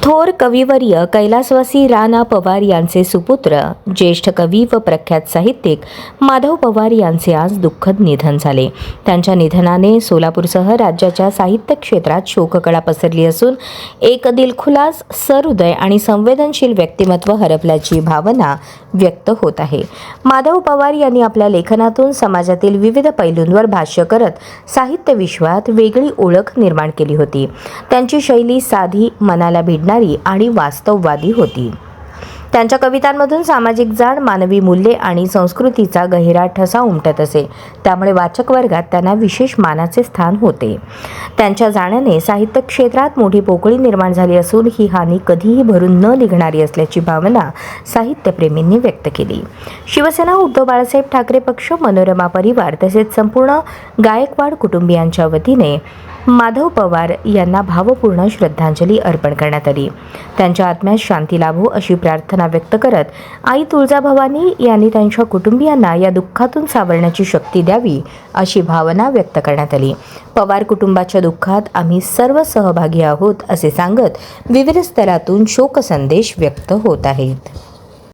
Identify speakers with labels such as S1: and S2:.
S1: थोर कविवर्य कैलासवासी रा.ना. पवार यांचे सुपुत्र, ज्येष्ठ कवी व प्रख्यात साहित्यिक माधव पवार यांचे आज दुःखद निधन झाले. त्यांच्या निधनाने सोलापूरसह राज्याच्या साहित्य क्षेत्रात शोककळा पसरली असून एक दिलखुलास, सहृदय आणि संवेदनशील व्यक्तिमत्व हरपल्याची भावना व्यक्त होत आहे. माधव पवार यांनी आपल्या लेखनातून समाजातील विविध पैलूंवर भाष्य करत साहित्य विश्वात वेगळी ओळख निर्माण केली होती. त्यांची शैली साधी, मनाला भिडणारी आणि वास्तववादी होती. त्यांच्या कवितांमधून सामाजिक जाण, मानवी मूल्ये आणि संस्कृतीचा गहिरा ठसा उमटत असे. त्यामुळे वाचक वर्गात त्यांना विशेष मानाचे स्थान होते. त्यांच्या जाण्याने साहित्य क्षेत्रात मोठी पोकळी निर्माण झाली असून ही हानी कधीही भरून न निघणारी असल्याची भावना साहित्यप्रेमींनी व्यक्त केली. शिवसेना, उद्धव बाळासाहेब ठाकरे पक्ष, मनोरमा परिवार तसेच संपूर्ण गायकवाड कुटुंबियांच्या वतीने माधव पवार यांना भावपूर्ण श्रद्धांजली अर्पण करण्यात आली. त्यांच्या आत्म्यास शांती लाभो अशी प्रार्थना व्यक्त करत आई तुळजाभवानी यांनी त्यांच्या कुटुंबियांना या दुःखातून सावरण्याची शक्ती द्यावी अशी भावना व्यक्त करण्यात आली. पवार कुटुंबाच्या दुःखात आम्ही सर्व सहभागी आहोत असे सांगत विविध स्तरातून शोकसंदेश व्यक्त होत आहेत.